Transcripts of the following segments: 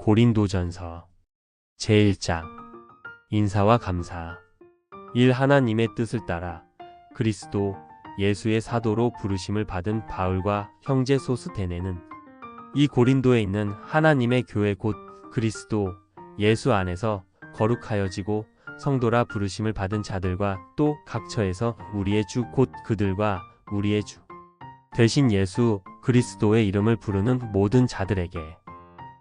고린도전서 제1장 인사와 감사. 1. 하나님의 뜻을 따라 그리스도 예수의 사도로 부르심을 받은 바울과 형제 소스the네는 이 고린도에 있는 하나님의 교회 곧 그리스도 예수 안에서 거룩하여지고 성도라 부르심을 받은 자들과 또 각처에서 우리의 주 곧 그들과 우리의 주 대신 예수 그리스도의 이름을 부르는 모든 자들에게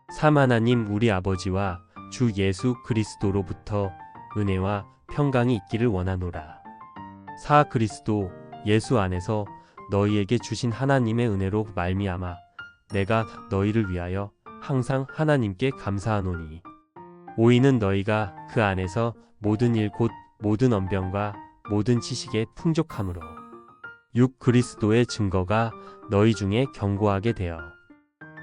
3. 하나님 우리 아버지와 주 예수 그리스도로부터 은혜와 평강이 있기를 원하노라. 4. 그리스도 예수 안에서 너희에게 주신 하나님의 은혜로 말미암아 내가 너희를 위하여 항상 하나님께 감사하노니 5. 이는 너희가 그 안에서 모든 일 곧 모든 언변과 모든 지식에 풍족함으로 6. 그리스도의 증거가 너희 중에 견고하게 되어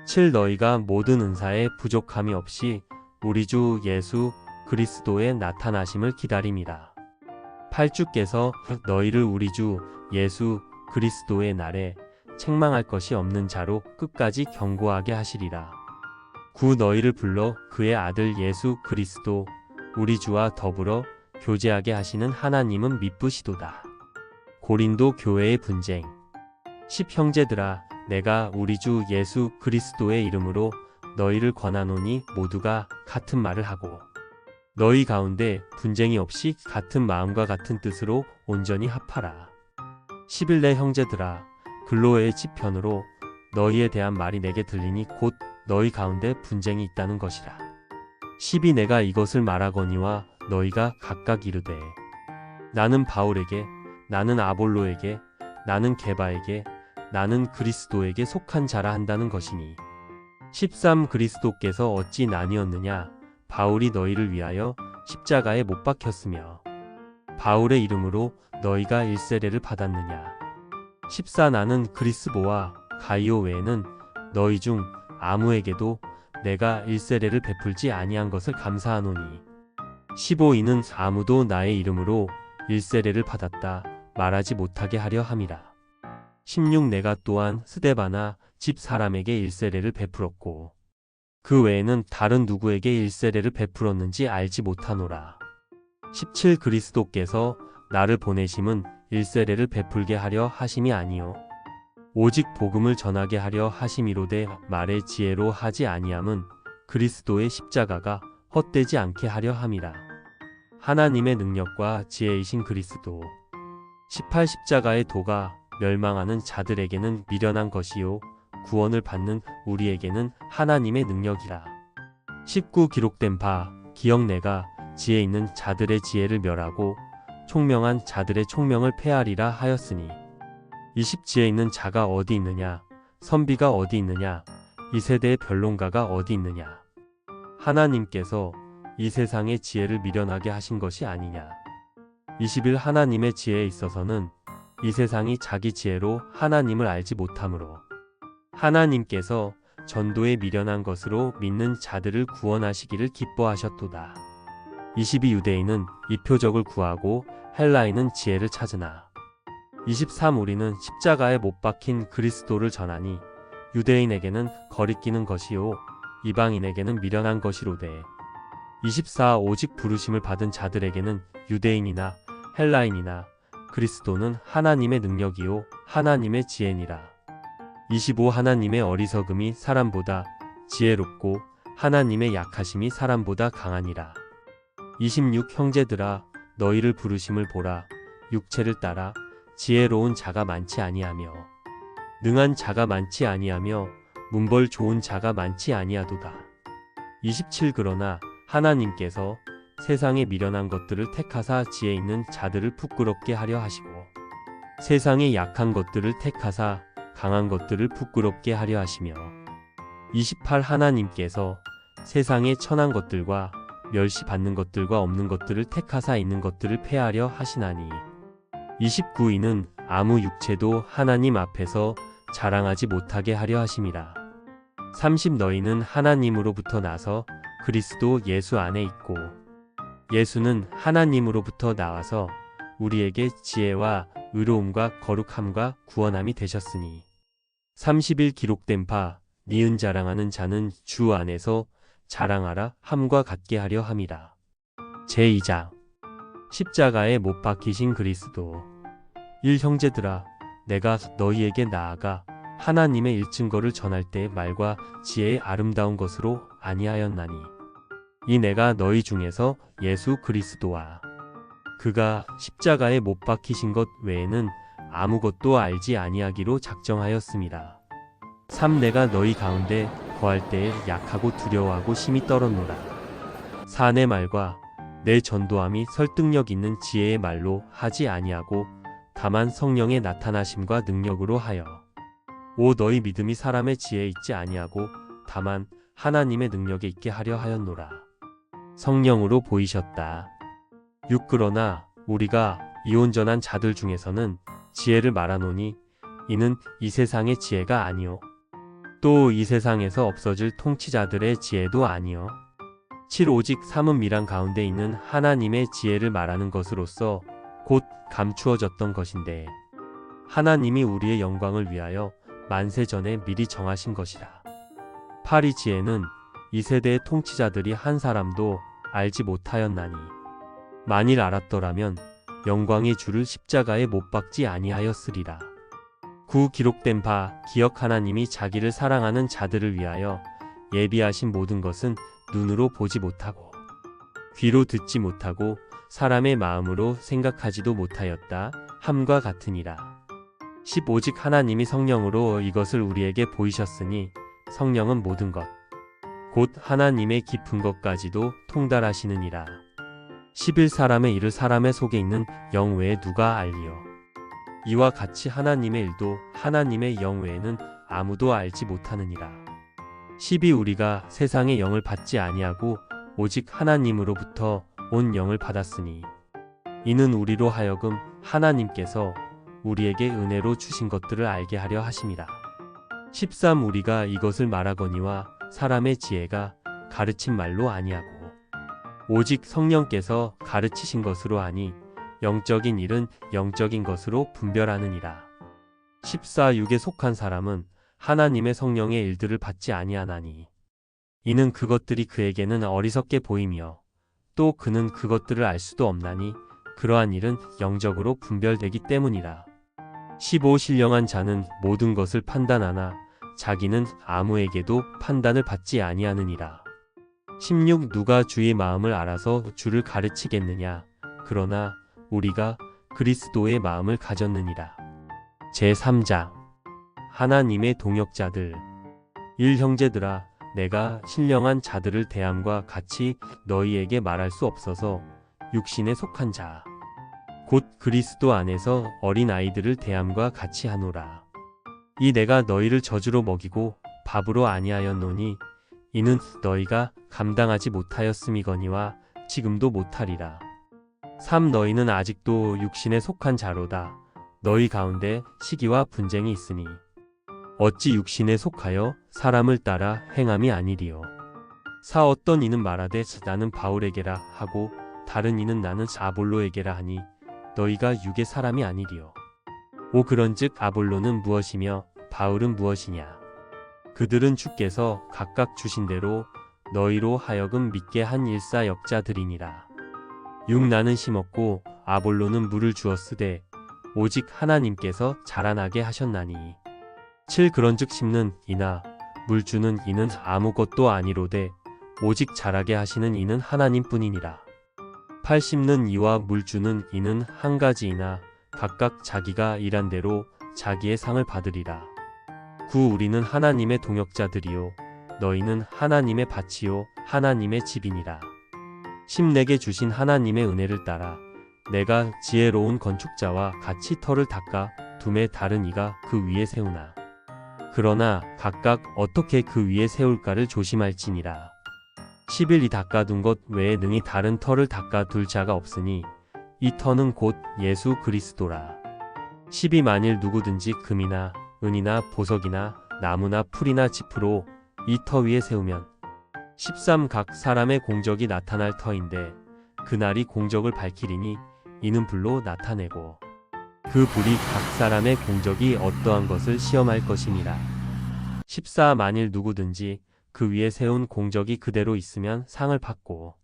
7. 너희가 모든 은사에 부족함이 없이 우리 주 예수 그리스도의 나타나심을 기다림이라. 8. 주께서 너희를 우리 주 예수 그리스도의 날에 책망할 것이 없는 자로 끝까지 견고하게 하시리라. 9. 너희를 불러 그의 아들 예수 그리스도 우리 주와 더불어 교제하게 하시는 하나님은 미쁘시도다. 고린도 교회의 분쟁. 10. 형제들아 내가 우리 주 예수 그리스도의 이름으로 너희를 권하노니 모두가 같은 말을 하고 너희 가운데 분쟁이 없이 같은 마음과 같은 뜻으로 온전히 합하라. 11. 형제들아 글로의 지편으로 너희에 대한 말이 내게 들리니 곧 너희 가운데 분쟁이 있다는 것이라. 12. 내가 이것을 말하거니와 너희가 각각 이르되 나는 바울에게 나는 아볼로에게 나는 게바에게 나는 그리스도에게 속한 자라 한다는 것이니 13. 그리스도께서 어찌 나뉘었느냐 바울이 너희를 위하여 십자가에 못 박혔으며 바울의 이름으로 너희가 일세례를 받았느냐 14. 나는 그리스보와 가이오 외에는 너희 중 아무에게도 내가 일세례를 베풀지 아니한 것을 감사하노니 15. 이는 아무도 나의 이름으로 일세례를 받았다 말하지 못하게 하려 함이라. 16. 내가 또한 스데바나 집 사람에게 일세례를 베풀었고 그 외에는 다른 누구에게 일세례를 베풀었는지 알지 못하노라. 17. 그리스도께서 나를 보내심은 일세례를 베풀게 하려 하심이 아니요 오직 복음을 전하게 하려 하심이로되 말의 지혜로 하지 아니함은 그리스도의 십자가가 헛되지 않게 하려 함이라. 하나님의 능력과 지혜이신 그리스도. 18. 십자가의 도가 멸망하는 자들에게는 미련한 것이요 구원을 받는 우리에게는 하나님의 능력이라. 19. 기록된 바 기억 내가 지혜 있는 자들의 지혜를 멸하고 총명한 자들의 총명을 폐하리라 하였으니 20. 지혜 있는 자가 어디 있느냐 선비가 어디 있느냐 이 세대의 변론가가 어디 있느냐 하나님께서 이 세상의 지혜를 미련하게 하신 것이 아니냐. 21. 하나님의 지혜에 있어서는 이 세상이 자기 지혜로 하나님을 알지 못하므로 하나님께서 전도에 미련한 것으로 믿는 자들을 구원하시기를 기뻐하셨도다. 22. 유대인은 이 표적을 구하고 헬라인은 지혜를 찾으나 23. 우리는 십자가에 못 박힌 그리스도를 전하니 유대인에게는 거리끼는 것이요 이방인에게는 미련한 것이로되 24. 오직 부르심을 받은 자들에게는 유대인이나 헬라인이나 그리스도는 하나님의 능력이요 하나님의 지혜니라. 25. 하나님의 어리석음이 사람보다 지혜롭고 하나님의 약하심이 사람보다 강하니라. 26. 형제들아 너희를 부르심을 보라 육체를 따라 지혜로운 자가 많지 아니하며 능한 자가 많지 아니하며 문벌 좋은 자가 많지 아니하도다. 27. 그러나 하나님께서 세상에 미련한 것들을 택하사 지혜 있는 자들을 부끄럽게 하려 하시고 세상에 약한 것들을 택하사 강한 것들을 부끄럽게 하려 하시며 28. 하나님께서 세상에 천한 것들과 멸시받는 것들과 없는 것들을 택하사 있는 것들을 폐하려 하시나니 29. 이는 아무 육체도 하나님 앞에서 자랑하지 못하게 하려 하심이라. 30. 너희는 하나님으로부터 나서 그리스도 예수 안에 있고 예수는 하나님으로부터 나와서 우리에게 지혜와 의로움과 거룩함과 구원함이 되셨으니 30일 기록된 바 니은 자랑하는 자는 주 안에서 자랑하라 함과 같게 하려 함이라. 제2장 십자가에 못 박히신 그리스도. 형제들아, 내가 너희에게 나아가 하나님의 일증거를 전할 때의 말과 지혜의 아름다운 것으로 아니하였나니, 이 내가 너희 중에서 예수 그리스도와 그가 십자가에 못 박히신 것 외에는 아무것도 알지 아니하기로 작정하였습니다. 3. 내가 너희 가운데 거할 때에 약하고 두려워하고 심히 떨었노라. 4. 내 말과 내 전도함이 설득력 있는 지혜의 말로 하지 아니하고 다만 성령의 나타나심과 능력으로 하여. 5. 너희 믿음이 사람의 지혜에 있지 아니하고 다만 하나님의 능력에 있게 하려 하였노라. 성령으로 보이셨다. 6. 그러나 우리가 이온전한 자들 중에서는 지혜를 말하노니 이는 이 세상의 지혜가 아니요 또 이 세상에서 없어질 통치자들의 지혜도 아니요. 7. 오직 삼은 미랑 가운데 있는 하나님의 지혜를 말하는 것으로서 곧 감추어졌던 것인데, 하나님이 우리의 영광을 위하여 만세 전에 미리 정하신 것이라. 8. 이 지혜는 이 세대의 통치자들이 한 사람도 알지 못하였나니, 만일 알았더라면 영광의 주를 십자가에 못 박지 아니하였으리라. 9. 기록된 바 기억 하나님이 자기를 사랑하는 자들을 위하여 예비하신 모든 것은 눈으로 보지 못하고 귀로 듣지 못하고 사람의 마음으로 생각하지도 못하였다 함과 같으니라. 10. 오직 하나님이 성령으로 이것을 우리에게 보이셨으니 성령은 모든 것 곧 하나님의 깊은 것까지도 통달하시느니라. 11. 사람의 일을 사람의 속에 있는 영 외에 누가 알리요. 이와 같이 하나님의 일도 하나님의 영 외에는 아무도 알지 못하느니라. 12. 우리가 세상의 영을 받지 아니하고 오직 하나님으로부터 온 영을 받았으니 이는 우리로 하여금 하나님께서 우리에게 은혜로 주신 것들을 알게 하려 하심이라. 13. 우리가 이것을 말하거니와 사람의 지혜가 가르친 말로 아니하고 오직 성령께서 가르치신 것으로 하니 영적인 일은 영적인 것으로 분별하느니라. 14. 육에 속한 사람은 하나님의 성령의 일들을 받지 아니하나니 이는 그것들이 그에게는 어리석게 보이며 또 그는 그것들을 알 수도 없나니 그러한 일은 영적으로 분별되기 때문이라. 15. 신령한 자는 모든 것을 판단하나 자기는 아무에게도 판단을 받지 아니하느니라. 16. 누가 주의 마음을 알아서 주를 가르치겠느냐. 그러나 우리가 그리스도의 마음을 가졌느니라. 제3장 하나님의 동역자들. 형제들아, 내가 신령한 자들을 대함과 같이 너희에게 말할 수 없어서 육신에 속한 자 곧 그리스도 안에서 어린 아이들을 대함과 같이 하노라. 이 내가 너희를 젖으로 먹이고 밥으로 아니하였노니 이는 너희가 감당하지 못하였음이거니와 지금도 못하리라. 3. 너희는 아직도 육신에 속한 자로다. 너희 가운데 시기와 분쟁이 있으니 어찌 육신에 속하여 사람을 따라 행함이 아니리요. 4. 어떤 이는 말하되 나는 바울에게라 하고 다른 이는 나는 아볼로에게라 하니 너희가 육의 사람이 아니리요. 5. 그런즉 아볼로는 무엇이며 바울은 무엇이냐. 그들은 주께서 각각 주신 대로 너희로 하여금 믿게 한 일사역자들이니라. 6. 나는 심었고 아볼로는 물을 주었으되 오직 하나님께서 자라나게 하셨나니. 7. 그런즉 심는 이나 물 주는 이는 아무것도 아니로되 오직 자라게 하시는 이는 하나님뿐이니라. 8. 심는 이와 물 주는 이는 한 가지이나 각각 자기가 일한 대로 자기의 상을 받으리라. 9. 우리는 하나님의 동역자들이요 너희는 하나님의 밭이요 하나님의 집이니라. 10. 내게 주신 하나님의 은혜를 따라 내가 지혜로운 건축자와 같이 터를 닦아 둠에 다른 이가 그 위에 세우나. 그러나 각각 어떻게 그 위에 세울까를 조심할지니라. 11. 이 닦아둔 것 외에 능히 다른 터를 닦아둘 자가 없으니 이 터는 곧 예수 그리스도라. 12. 만일 누구든지 금이나 은이나 보석이나 나무나 풀이나 짚으로 이 터 위에 세우면 13. 각 사람의 공적이 나타날 터인데 그날이 공적을 밝히리니 이는 불로 나타내고 그 불이 각 사람의 공적이 어떠한 것을 시험할 것이니라. 14. 만일 누구든지 그 위에 세운 공적이 그대로 있으면 상을 받고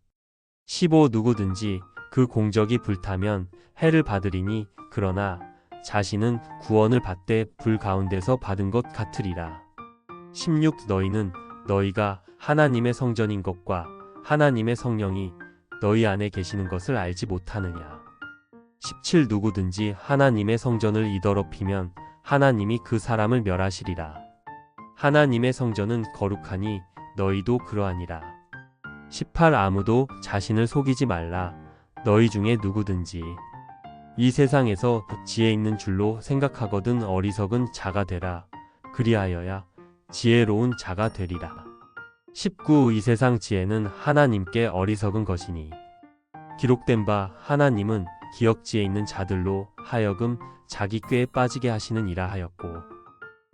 15 누구든지 그 공적이 불타면 해를 받으리니 그러나 자신은 구원을 받되 불 가운데서 받은 것 같으리라. 16 너희는 너희가 하나님의 성전인 것과 하나님의 성령이 너희 안에 계시는 것을 알지 못하느냐. 17 누구든지 하나님의 성전을 이더럽히면 하나님이 그 사람을 멸하시리라. 하나님의 성전은 거룩하니 너희도 그러하니라. 18 아무도 자신을 속이지 말라. 너희 중에 누구든지 이 세상에서 지혜 있는 줄로 생각하거든 어리석은 자가 되라. 그리하여야 지혜로운 자가 되리라. 19 이 세상 지혜는 하나님께 어리석은 것이니 기록된 바 하나님은 기억지혜 있는 자들로 하여금 자기 꾀에 빠지게 하시는 이라 하였고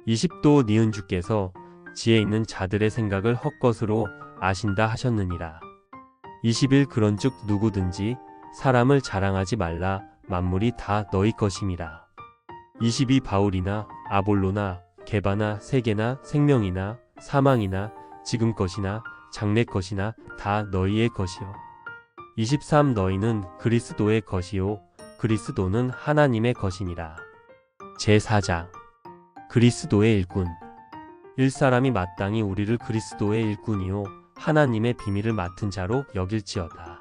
20도 니은 주께서 지혜 있는 자들의 생각을 헛것으로 아신다 하셨느니라. 21 그런즉 누구든지 사람을 자랑하지 말라. 만물이 다 너희 것임이라. 22 바울이나 아볼로나 게바나 세계나 생명이나 사망이나 지금 것이나 장래 것이나 다 너희의 것이요. 23 너희는 그리스도의 것이요 그리스도는 하나님의 것이니라. 제4장 그리스도의 일꾼 1사람이 마땅히 우리를 그리스도의 일꾼이요 하나님의 비밀을 맡은 자로 여길지어다.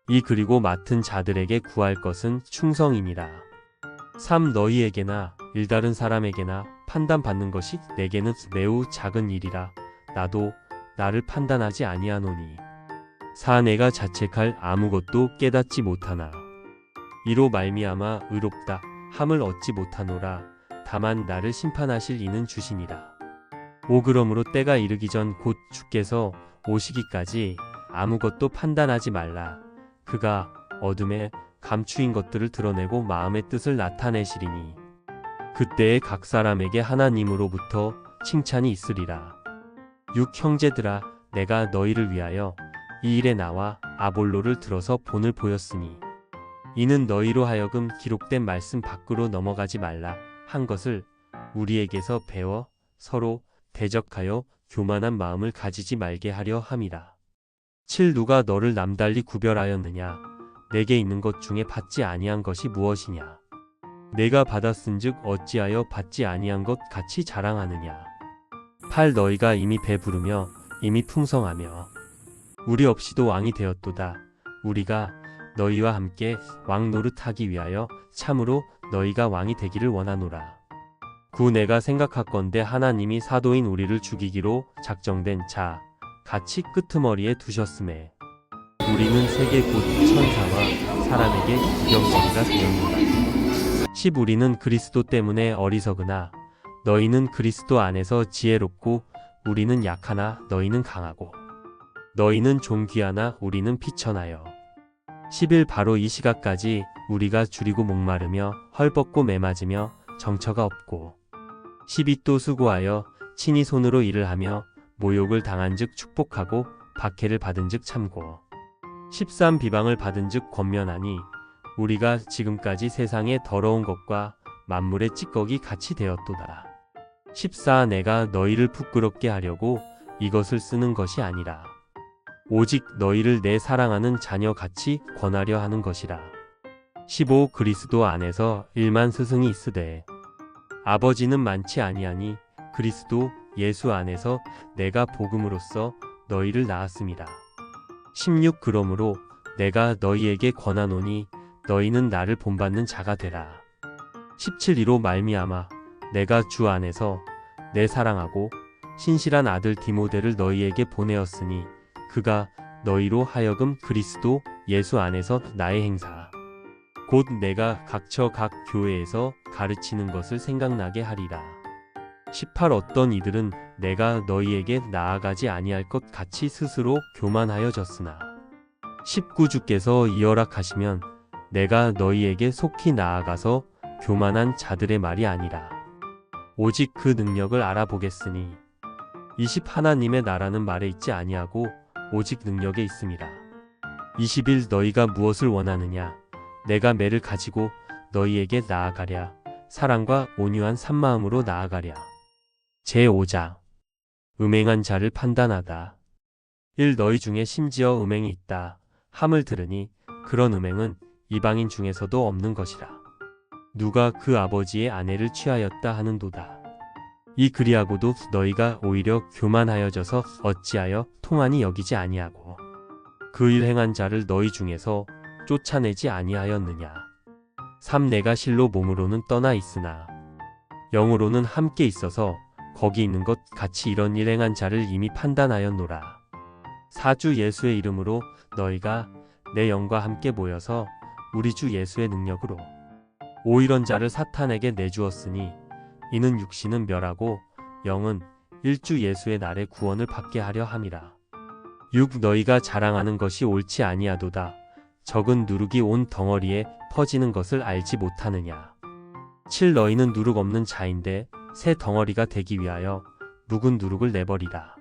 2 그리고 맡은 자들에게 구할 것은 충성이니라. 3 너희에게나 일다른 사람에게나 판단받는 것이 내게는 매우 작은 일이라. 나도 나를 판단하지 아니하노니 4 내가 자책할 아무것도 깨닫지 못하나 이로 말미암아 의롭다 함을 얻지 못하노라. 다만 나를 심판하실 이는 주시니라. 5 그러므로 때가 이르기 전 곧 주께서 오시기까지 아무것도 판단하지 말라. 그가 어둠에 감추인 것들을 드러내고 마음의 뜻을 나타내시리니 그때에 각 사람에게 하나님으로부터 칭찬이 있으리라. 6 형제들아 내가 너희를 위하여 이 일에 나와 아볼로를 들어서 본을 보였으니 이는 너희로 하여금 기록된 말씀 밖으로 넘어가지 말라 한 것을 우리에게서 배워 서로 대적하여 교만한 마음을 가지지 말게 하려 함이라. 7 누가 너를 남달리 구별하였느냐. 내게 있는 것 중에 받지 아니한 것이 무엇이냐. 내가 받았은즉 어찌하여 받지 아니한 것 같이 자랑하느냐. 8 너희가 이미 배부르며 이미 풍성하며 우리 없이도 왕이 되었도다. 우리가 너희와 함께 왕 노릇하기 위하여 참으로 너희가 왕이 되기를 원하노라. 9 내가 생각하건대 하나님이 사도인 우리를 죽이기로 작정된 자 같이 끄트머리에 두셨음에 우리는 세계 곧 천사와 사람에게 구경거리가 되었노라. 10 우리는 그리스도 때문에 어리석으나 너희는 그리스도 안에서 지혜롭고 우리는 약하나 너희는 강하고 너희는 좀 귀하나 우리는 비천하여 11 바로 이 시각까지 우리가 줄이고 목마르며 헐벗고 매맞으며 정처가 없고 12 또 수고하여 친히 손으로 일을 하며 모욕을 당한즉 축복하고 박해를 받은즉 참고 13 비방을 받은즉 권면하니 우리가 지금까지 세상의 더러운 것과 만물의 찌꺼기 같이 되었도다. 14 내가 너희를 부끄럽게 하려고 이것을 쓰는 것이 아니라 오직 너희를 내 사랑하는 자녀같이 권하려 하는 것이라. 15 그리스도 안에서 1만 스승이 있으되 아버지는 많지 아니하니 그리스도 예수 안에서 내가 복음으로써 너희를 낳았습니다. 16 그러므로 내가 너희에게 권하노니 너희는 나를 본받는 자가 되라. 17 이로 말미암아 내가 주 안에서 내 사랑하고 신실한 아들 디모데를 너희에게 보내었으니 그가 너희로 하여금 그리스도 예수 안에서 나의 행사 곧 내가 각처 각 교회에서 가르치는 것을 생각나게 하리라. 18 어떤 이들은 내가 너희에게 나아가지 아니할 것 같이 스스로 교만하여졌으나 19 주께서 이허락하시면 내가 너희에게 속히 나아가서 교만한 자들의 말이 아니라 오직 그 능력을 알아보겠으니 20 하나님의 나라는 말에 있지 아니하고 오직 능력에 있음이라. 21 너희가 무엇을 원하느냐. 내가 매를 가지고 너희에게 나아가랴. 사랑과 온유한 산마음으로 나아가랴. 제5장 음행한 자를 판단하다. 1. 너희 중에 심지어 음행이 있다 함을 들으니 그런 음행은 이방인 중에서도 없는 것이라. 누가 그 아버지의 아내를 취하였다 하는도다. 이 그리하고도 너희가 오히려 교만하여져서 어찌하여 통하니 여기지 아니하고 그 일 행한 자를 너희 중에서 쫓아내지 아니하였느냐. 3. 내가 실로 몸으로는 떠나 있으나 영으로는 함께 있어서 거기 있는 것 같이 이런 일 행한 자를 이미 판단하였노라. 4. 주 예수의 이름으로 너희가 내 영과 함께 모여서 우리 주 예수의 능력으로 5. 이런 자를 사탄에게 내주었으니 이는 육신은 멸하고 영은 일주 예수의 날에 구원을 받게 하려 함이라. 6. 너희가 자랑하는 것이 옳지 아니하도다. 적은 누룩이 온 덩어리에 퍼지는 것을 알지 못하느냐. 7. 너희는 누룩 없는 자인데 새 덩어리가 되기 위하여 묵은 누룩을 내버리라.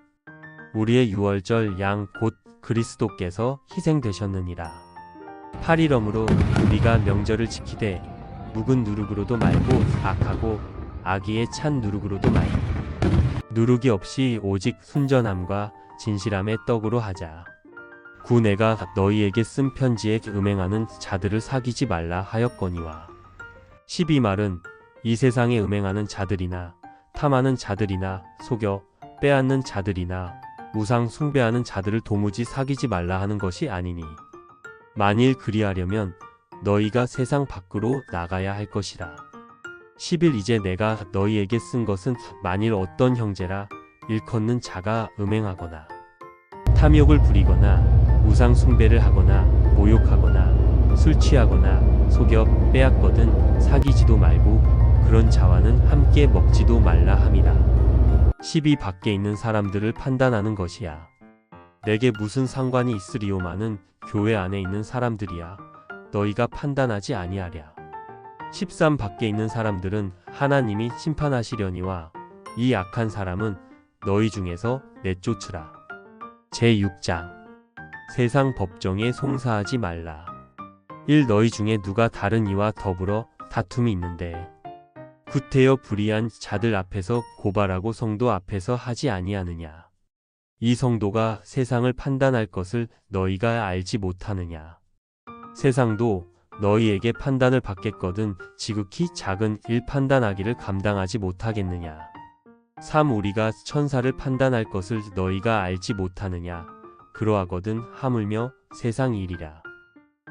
우리의 유월절 양 곧 그리스도께서 희생되셨느니라. 8. 이러므로 우리가 명절을 지키되 묵은 누룩으로도 말고 악하고 악의에 찬 누룩으로도 말고 누룩이 없이 오직 순전함과 진실함의 떡으로 하자. 9. 내가 너희에게 쓴 편지에 음행하는 자들을 사귀지 말라 하였거니와. 12. 말은 이 세상에 음행하는 자들이나 탐하는 자들이나 속여 빼앗는 자들이나 우상 숭배하는 자들을 도무지 사귀지 말라 하는 것이 아니니 만일 그리하려면 너희가 세상 밖으로 나가야 할 것이라. 11. 이제 내가 너희에게 쓴 것은 만일 어떤 형제라 일컫는 자가 음행하거나 탐욕을 부리거나 우상 숭배를 하거나 모욕하거나 술 취하거나 속여 빼앗거든 사귀지도 말고 그런 자와는 함께 먹지도 말라 함이라. 12. 밖에 있는 사람들을 판단하는 것이야. 내게 무슨 상관이 있으리오마는 교회 안에 있는 사람들이야. 너희가 판단하지 아니하랴. 13. 밖에 있는 사람들은 하나님이 심판하시려니와 이 악한 사람은 너희 중에서 내쫓으라. 제6장 세상 법정에 송사하지 말라. 1. 너희 중에 누가 다른 이와 더불어 다툼이 있는데 구태여 불의한 자들 앞에서 고발하고 성도 앞에서 하지 아니하느냐. 이 성도가 세상을 판단할 것을 너희가 알지 못하느냐. 세상도 너희에게 판단을 받겠거든 지극히 작은 일 판단하기를 감당하지 못하겠느냐. 3. 우리가 천사를 판단할 것을 너희가 알지 못하느냐. 그러하거든 하물며 세상 일이라.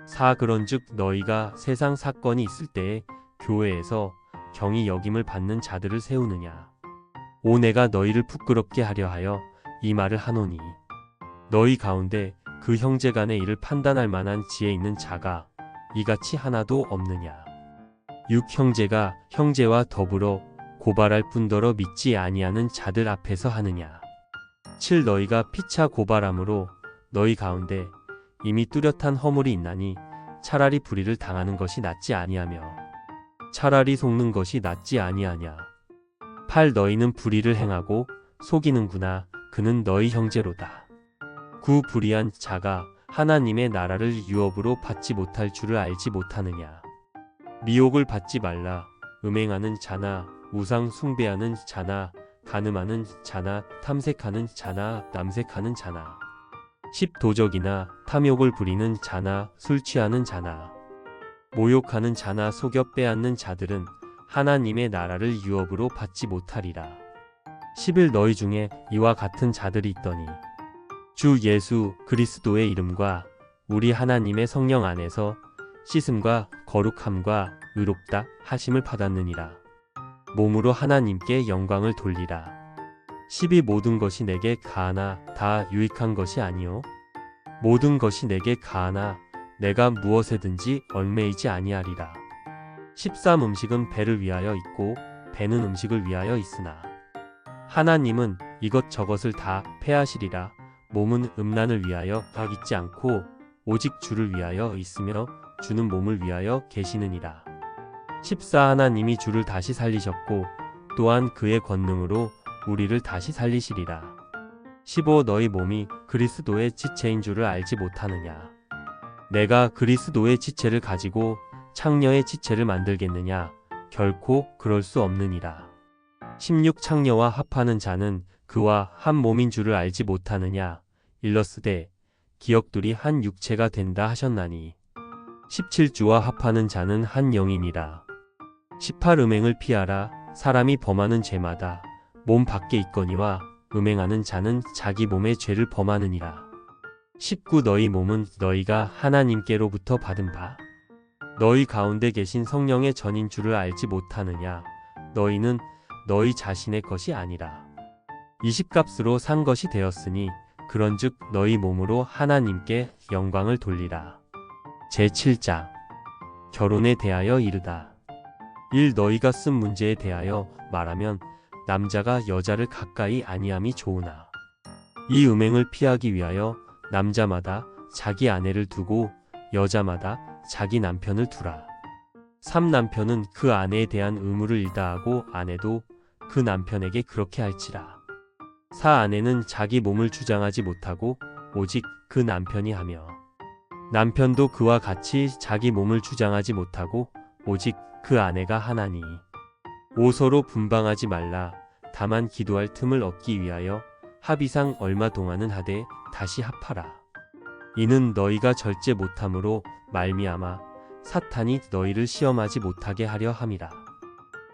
4. 그런즉 너희가 세상 사건이 있을 때에 교회에서 경히 여김을 받는 자들을 세우느냐. 5. 내가 너희를 부끄럽게 하려 하여 이 말을 하노니 너희 가운데 그 형제 간의 일을 판단할 만한 지혜 있는 자가 이같이 하나도 없느냐. 6. 형제가 형제와 더불어 고발할 뿐더러 믿지 아니하는 자들 앞에서 하느냐. 7. 너희가 피차 고발함으로 너희 가운데 이미 뚜렷한 허물이 있나니 차라리 불의를 당하는 것이 낫지 아니하며 차라리 속는 것이 낫지 아니하냐. 8. 너희는 불의를 행하고 속이는구나. 그는 너희 형제로다. 9. 불의한 자가 하나님의 나라를 유업으로 받지 못할 줄을 알지 못하느냐. 미혹을 받지 말라. 음행하는 자나 우상 숭배하는 자나 간음하는 자나 탐색하는 자나 남색하는 자나 10. 도적이나 탐욕을 부리는 자나 술 취하는 자나 모욕하는 자나 속여 빼앗는 자들은 하나님의 나라를 유업으로 받지 못하리라. 11. 너희 중에 이와 같은 자들이 있더니 주 예수 그리스도의 이름과 우리 하나님의 성령 안에서 씻음과 거룩함과 의롭다 하심을 받았느니라. 몸으로 하나님께 영광을 돌리라. 12. 모든 것이 내게 가하나 다 유익한 것이 아니요 모든 것이 내게 가하나 내가 무엇에든지 얽매이지 아니하리라. 13. 음식은 배를 위하여 있고 배는 음식을 위하여 있으나 하나님은 이것저것을 다 패하시리라. 몸은 음란을 위하여 있지 않고 오직 주를 위하여 있으며 주는 몸을 위하여 계시느니라. 14. 하나님이 주를 다시 살리셨고 또한 그의 권능으로 우리를 다시 살리시리라. 15. 너희 몸이 그리스도의 지체인 줄을 알지 못하느냐. 내가 그리스도의 지체를 가지고 창녀의 지체를 만들겠느냐. 결코 그럴 수 없느니라. 16. 창녀와 합하는 자는 그와 한 몸인 줄을 알지 못하느냐. 일러스되 기억들이 한 육체가 된다 하셨나니 17주와 합하는 자는 한 영이니라. 18 음행을 피하라. 사람이 범하는 죄마다 몸 밖에 있거니와 음행하는 자는 자기 몸의 죄를 범하느니라. 19 너희 몸은 너희가 하나님께로부터 받은 바 너희 가운데 계신 성령의 전인 줄을 알지 못하느냐. 너희는 너희 자신의 것이 아니라 20값으로 산 것이 되었으니 그런즉 너희 몸으로 하나님께 영광을 돌리라. 제7장 결혼에 대하여 이르다. 1 너희가 쓴 문제에 대하여 말하면 남자가 여자를 가까이 아니함이 좋으나 이 음행을 피하기 위하여 남자마다 자기 아내를 두고 여자마다 자기 남편을 두라. 3 남편은 그 아내에 대한 의무를 일다하고 아내도 그 남편에게 그렇게 할지라. 4 아내는 자기 몸을 주장하지 못하고 오직 그 남편이 하며 남편도 그와 같이 자기 몸을 주장하지 못하고 오직 그 아내가 하나니 5 서로 분방하지 말라. 다만 기도할 틈을 얻기 위하여 합의상 얼마 동안은 하되 다시 합하라. 이는 너희가 절제 못함으로 말미암아 사탄이 너희를 시험하지 못하게 하려 함이라.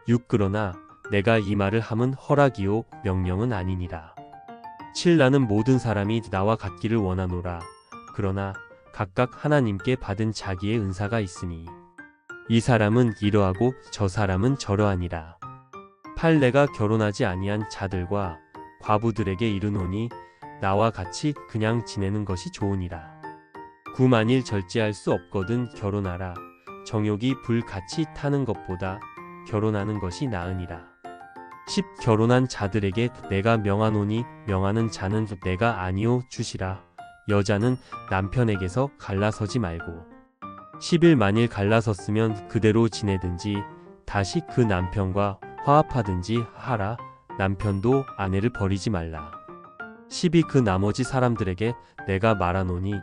6 그러나 내가 이 말을 함은 허락이요 명령은 아니니라. 7 나는 모든 사람이 나와 같기를 원하노라. 그러나 각각 하나님께 받은 자기의 은사가 있으니 이 사람은 이러하고 저 사람은 저러하니라. 8 내가 결혼하지 아니한 자들과 과부들에게 이르노니 나와 같이 그냥 지내는 것이 좋으니라. 9 만일 절제할 수 없거든 결혼하라. 정욕이 불같이 타는 것보다 결혼하는 것이 나으니라. 10 결혼한 자들에게 내가 명하노니 명하는 자는 내가 아니요 주시라. 여자는 남편에게서 갈라서지 말고 11 만일 갈라섰으면 그대로 지내든지 다시 그 남편과 화합하든지 하라. 남편도 아내를 버리지 말라. 12 그 나머지 사람들에게 내가 말하노니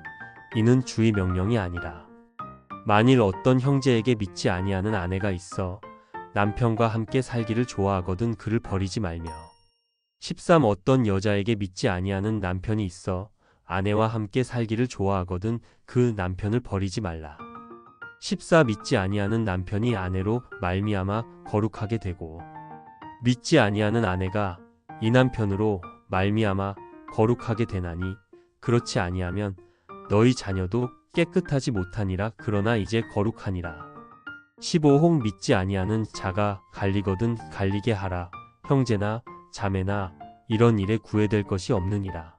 이는 주의 명령이 아니라. 만일 어떤 형제에게 믿지 아니하는 아내가 있어 남편과 함께 살기를 좋아하거든 그를 버리지 말며 13 어떤 여자에게 믿지 아니하는 남편이 있어 아내와 함께 살기를 좋아하거든 그 남편을 버리지 말라. 14 믿지 아니하는 남편이 아내로 말미암아 거룩하게 되고 믿지 아니하는 아내가 이 남편으로 말미암아 거룩하게 되나니 그렇지 아니하면 너희 자녀도 깨끗하지 못하니라. 그러나 이제 거룩하니라. 15 혹 믿지 아니하는 자가 갈리거든 갈리게 하라. 형제나 자매나 이런 일에 구애될 것이 없느니라.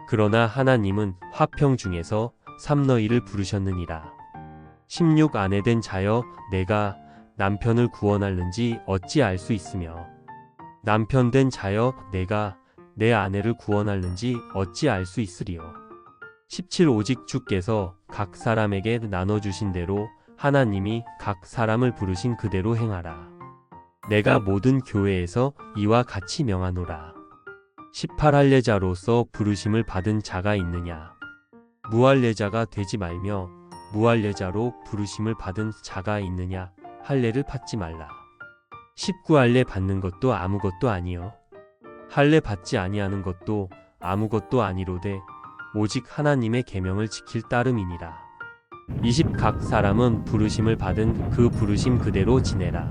그러나 하나님은 화평 중에서 삼너이를 부르셨느니라. 16 아내된 자여 내가 남편을 구원할는지 어찌 알 수 있으며 남편된 자여 내가 내 아내를 구원할는지 어찌 알 수 있으리요. 17 오직 주께서 각 사람에게 나눠주신 대로 하나님이 각 사람을 부르신 그대로 행하라. 내가 모든 교회에서 이와 같이 명하노라. 18 할례자로서 부르심을 받은 자가 있느냐. 무할례자가 되지 말며 무할례자로 부르심을 받은 자가 있느냐. 할례를 받지 말라. 19 할례 받는 것도 아무것도 아니요 할례 받지 아니하는 것도 아무것도 아니로되 오직 하나님의 계명을 지킬 따름이니라. 20 각 사람은 부르심을 받은 그 부르심 그대로 지내라.